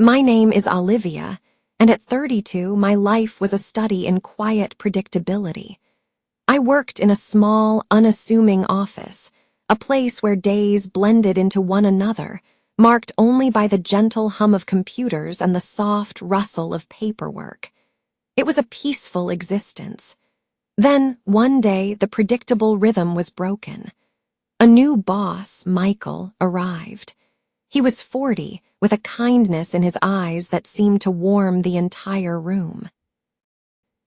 My name is Olivia, and at 32, my life was a study in quiet predictability. I worked in a small, unassuming office, a place where days blended into one another, marked only by the gentle hum of computers and the soft rustle of paperwork. It was a peaceful existence. Then, one day, the predictable rhythm was broken. A new boss, Michael, arrived. He was 40, with a kindness in his eyes that seemed to warm the entire room.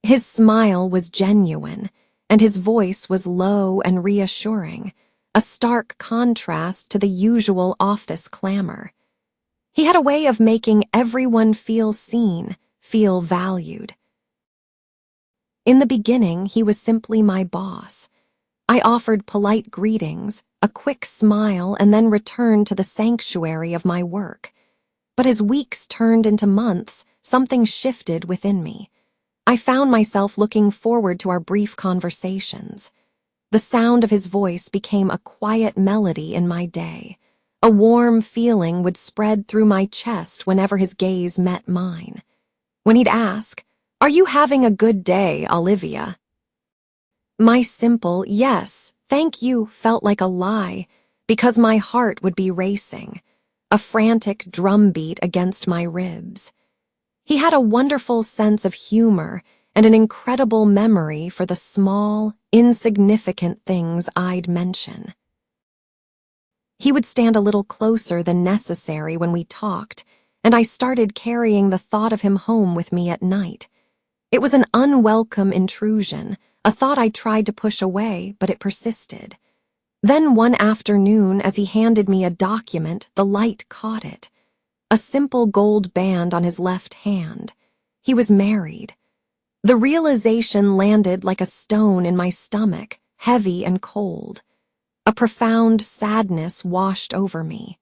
His smile was genuine, and his voice was low and reassuring, a stark contrast to the usual office clamor. He had a way of making everyone feel seen, feel valued. In the beginning, he was simply my boss. I offered polite greetings, a quick smile, and then returned to the sanctuary of my work. But as weeks turned into months, something shifted within me. I found myself looking forward to our brief conversations. The sound of his voice became a quiet melody in my day. A warm feeling would spread through my chest whenever his gaze met mine. When he'd ask, "Are you having a good day, Olivia?" My simple "yes, thank you" felt like a lie, because my heart would be racing, a frantic drumbeat against my ribs. He had a wonderful sense of humor and an incredible memory for the small, insignificant things I'd mention. He would stand a little closer than necessary when we talked, and I started carrying the thought of him home with me at night. It was an unwelcome intrusion, a thought I tried to push away, but it persisted. Then one afternoon, as he handed me a document, the light caught it. A simple gold band on his left hand. He was married. The realization landed like a stone in my stomach, heavy and cold. A profound sadness washed over me.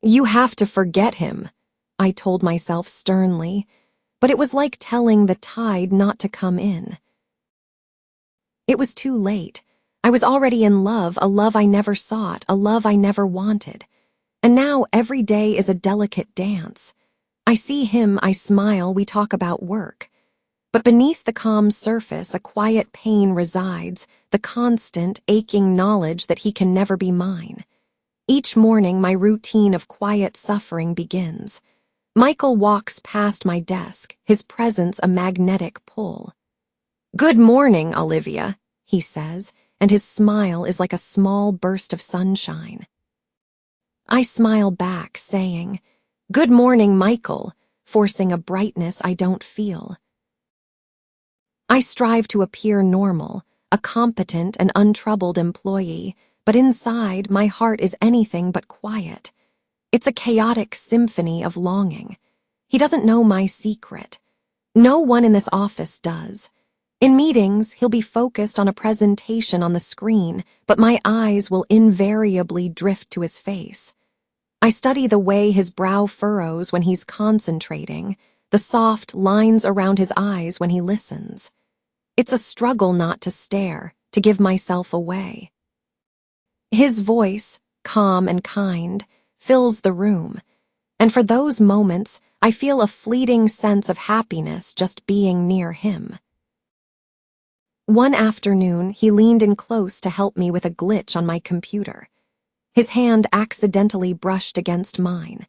"You have to forget him," I told myself sternly, but it was like telling the tide not to come in. It was too late. I was already in love, a love I never sought, a love I never wanted. And now every day is a delicate dance. I see him, I smile, we talk about work. But beneath the calm surface, a quiet pain resides, the constant, aching knowledge that he can never be mine. Each morning, my routine of quiet suffering begins. Michael walks past my desk, his presence a magnetic pull. "Good morning, Olivia," he says, and his smile is like a small burst of sunshine. I smile back, saying, "Good morning, Michael," forcing a brightness I don't feel. I strive to appear normal, a competent and untroubled employee, but inside, my heart is anything but quiet. It's a chaotic symphony of longing. He doesn't know my secret. No one in this office does. In meetings, he'll be focused on a presentation on the screen, but my eyes will invariably drift to his face. I study the way his brow furrows when he's concentrating, the soft lines around his eyes when he listens. It's a struggle not to stare, to give myself away. His voice, calm and kind, fills the room, and for those moments, I feel a fleeting sense of happiness just being near him. One afternoon, he leaned in close to help me with a glitch on my computer. His hand accidentally brushed against mine.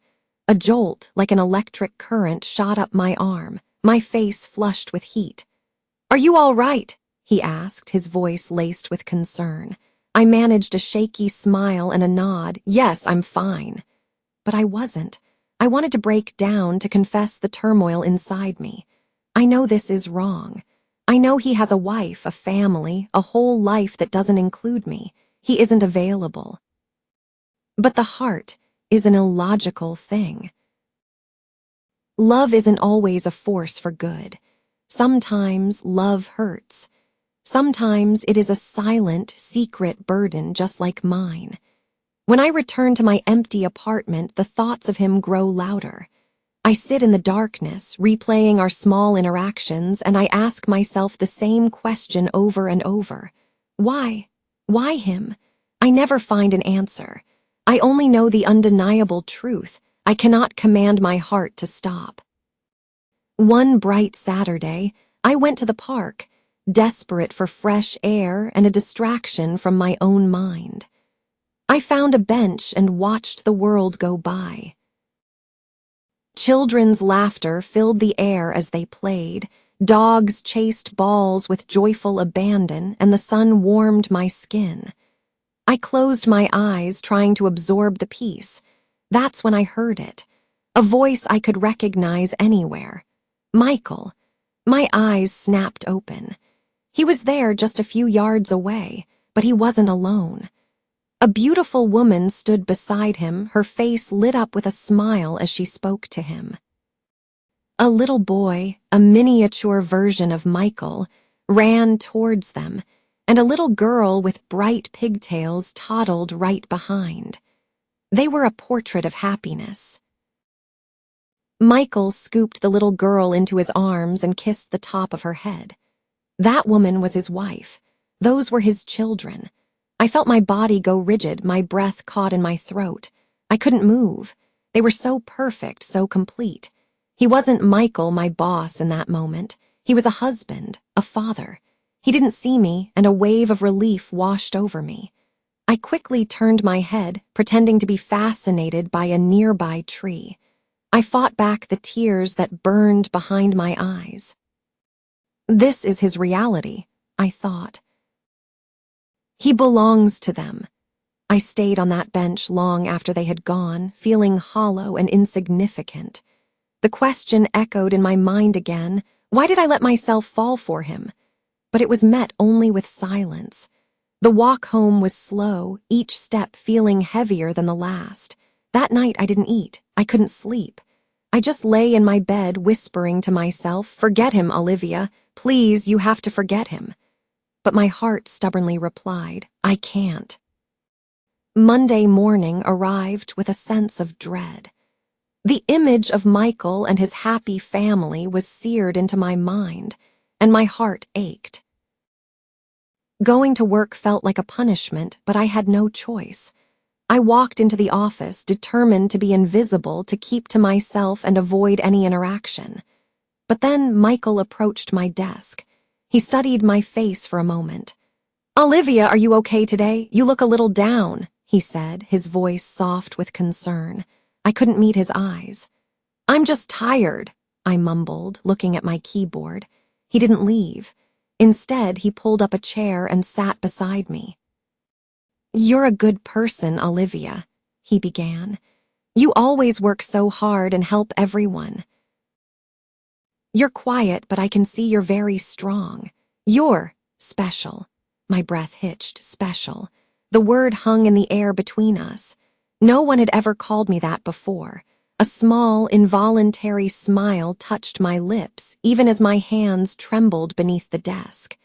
A jolt, like an electric current, shot up my arm, my face flushed with heat. "Are you all right?" he asked, his voice laced with concern. I managed a shaky smile and a nod. "Yes, I'm fine." But I wasn't. I wanted to break down, to confess the turmoil inside me. I know this is wrong. I know he has a wife, a family, a whole life that doesn't include me. He isn't available. But the heart is an illogical thing. Love isn't always a force for good. Sometimes love hurts. Sometimes it is a silent, secret burden just like mine. When I return to my empty apartment, the thoughts of him grow louder. I sit in the darkness, replaying our small interactions, and I ask myself the same question over and over. Why? Why him? I never find an answer. I only know the undeniable truth. I cannot command my heart to stop. One bright Saturday, I went to the park, desperate for fresh air and a distraction from my own mind. I found a bench and watched the world go by. Children's laughter filled the air as they played, dogs chased balls with joyful abandon, and the sun warmed my skin. I closed my eyes, trying to absorb the peace. That's when I heard it, a voice I could recognize anywhere. Michael. My eyes snapped open. He was there just a few yards away, but he wasn't alone. A beautiful woman stood beside him, her face lit up with a smile as she spoke to him. A little boy, a miniature version of Michael, ran towards them, and a little girl with bright pigtails toddled right behind. They were a portrait of happiness. Michael scooped the little girl into his arms and kissed the top of her head. That woman was his wife. Those were his children. I felt my body go rigid, my breath caught in my throat. I couldn't move. They were so perfect, so complete. He wasn't Michael, my boss, in that moment. He was a husband, a father. He didn't see me, and a wave of relief washed over me. I quickly turned my head, pretending to be fascinated by a nearby tree. I fought back the tears that burned behind my eyes. This is his reality, I thought. He belongs to them. I stayed on that bench long after they had gone, feeling hollow and insignificant. The question echoed in my mind again, why did I let myself fall for him? But it was met only with silence. The walk home was slow, each step feeling heavier than the last. That night I didn't eat. I couldn't sleep. I just lay in my bed whispering to myself, forget him, Olivia. Please, you have to forget him. But my heart stubbornly replied, I can't. Monday morning arrived with a sense of dread. The image of Michael and his happy family was seared into my mind, and my heart ached. Going to work felt like a punishment, but I had no choice. I walked into the office, determined to be invisible, to keep to myself and avoid any interaction. But then Michael approached my desk. He studied my face for a moment. Olivia, are you okay today? You look a little down, he said, his voice soft with concern. I couldn't meet his eyes. I'm just tired, I mumbled, looking at my keyboard. He didn't leave. Instead, he pulled up a chair and sat beside me. You're a good person, Olivia, he began. You always work so hard and help everyone. You're quiet, but I can see you're very strong. You're special. My breath hitched, special. The word hung in the air between us. No one had ever called me that before. A small, involuntary smile touched my lips, even as my hands trembled beneath the desk.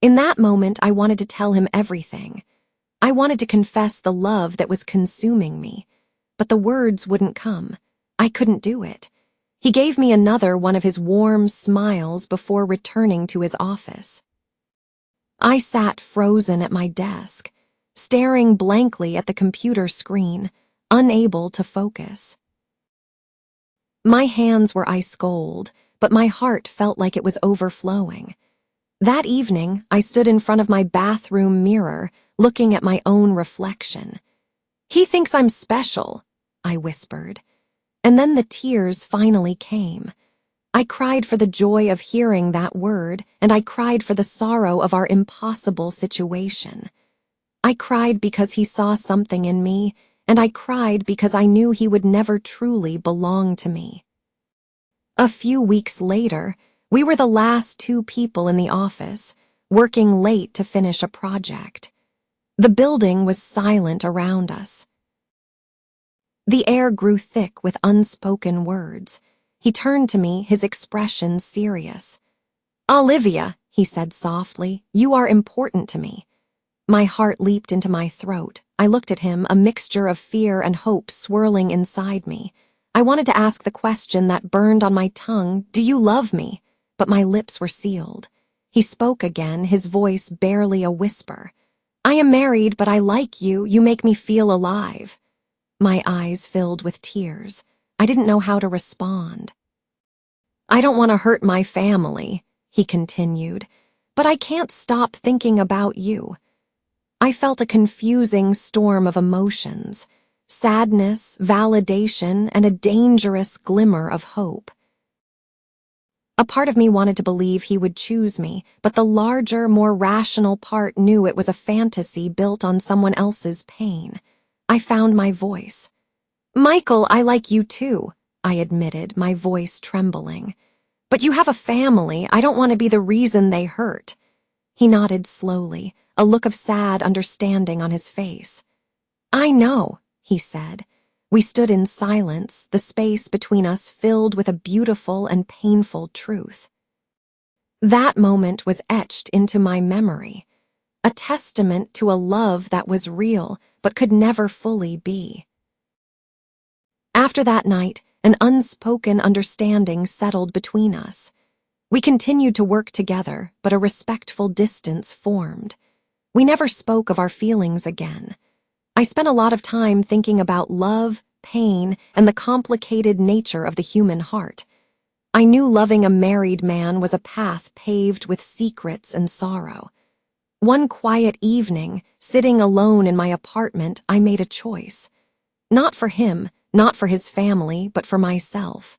In that moment, I wanted to tell him everything. I wanted to confess the love that was consuming me, but the words wouldn't come. I couldn't do it. He gave me another one of his warm smiles before returning to his office. I sat frozen at my desk, staring blankly at the computer screen, unable to focus. My hands were ice cold, but my heart felt like it was overflowing. That evening, I stood in front of my bathroom mirror, looking at my own reflection. He thinks I'm special, I whispered. And then the tears finally came. I cried for the joy of hearing that word, and I cried for the sorrow of our impossible situation. I cried because he saw something in me, and I cried because I knew he would never truly belong to me. A few weeks later, we were the last two people in the office, working late to finish a project. The building was silent around us. The air grew thick with unspoken words. He turned to me, his expression serious. Olivia, he said softly, you are important to me. My heart leaped into my throat. I looked at him, a mixture of fear and hope swirling inside me. I wanted to ask the question that burned on my tongue, do you love me? But my lips were sealed. He spoke again, his voice barely a whisper. I am married, but I like you. You make me feel alive. My eyes filled with tears. I didn't know how to respond. "I don't want to hurt my family," he continued, "but I can't stop thinking about you." I felt a confusing storm of emotions, sadness, validation, and a dangerous glimmer of hope. A part of me wanted to believe he would choose me, but the larger, more rational part knew it was a fantasy built on someone else's pain. I found my voice. "Michael, I like you too," I admitted, my voice trembling. "But you have a family. I don't want to be the reason they hurt." He nodded slowly, a look of sad understanding on his face. "I know," he said. We stood in silence, the space between us filled with a beautiful and painful truth. That moment was etched into my memory, a testament to a love that was real but could never fully be. After that night, an unspoken understanding settled between us. We continued to work together, but a respectful distance formed. We never spoke of our feelings again. I spent a lot of time thinking about love, pain, and the complicated nature of the human heart. I knew loving a married man was a path paved with secrets and sorrow. One quiet evening, sitting alone in my apartment, I made a choice. Not for him, not for his family, but for myself.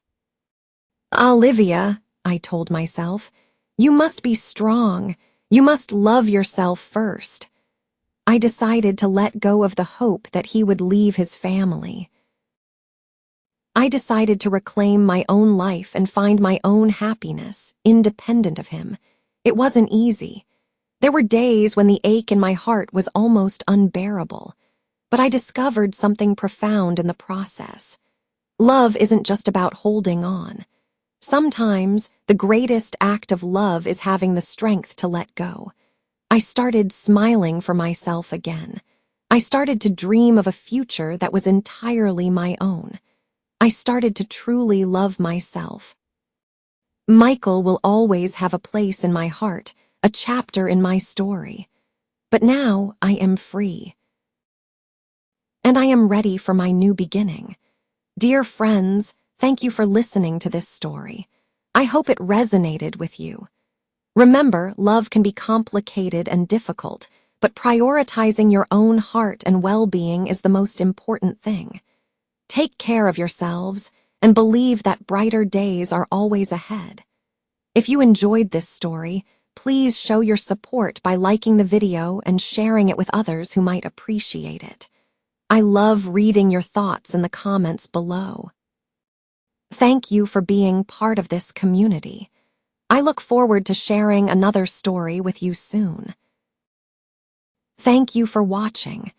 "Olivia," I told myself, "you must be strong. You must love yourself first." I decided to let go of the hope that he would leave his family. I decided to reclaim my own life and find my own happiness, independent of him. It wasn't easy. There were days when the ache in my heart was almost unbearable, but I discovered something profound in the process. Love isn't just about holding on. Sometimes the greatest act of love is having the strength to let go. I started smiling for myself again. I started to dream of a future that was entirely my own. I started to truly love myself. Michael will always have a place in my heart, a chapter in my story. But now I am free. And I am ready for my new beginning. Dear friends, thank you for listening to this story. I hope it resonated with you. Remember, love can be complicated and difficult, but prioritizing your own heart and well-being is the most important thing. Take care of yourselves and believe that brighter days are always ahead. If you enjoyed this story, please show your support by liking the video and sharing it with others who might appreciate it. I love reading your thoughts in the comments below. Thank you for being part of this community. I look forward to sharing another story with you soon. Thank you for watching.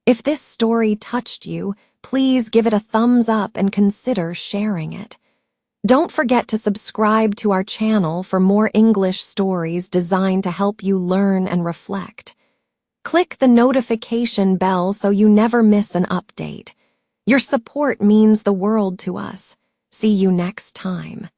If this story touched you, please give it a thumbs up and consider sharing it. Don't forget to subscribe to our channel for more English stories designed to help you learn and reflect. Click the notification bell so you never miss an update. Your support means the world to us. See you next time.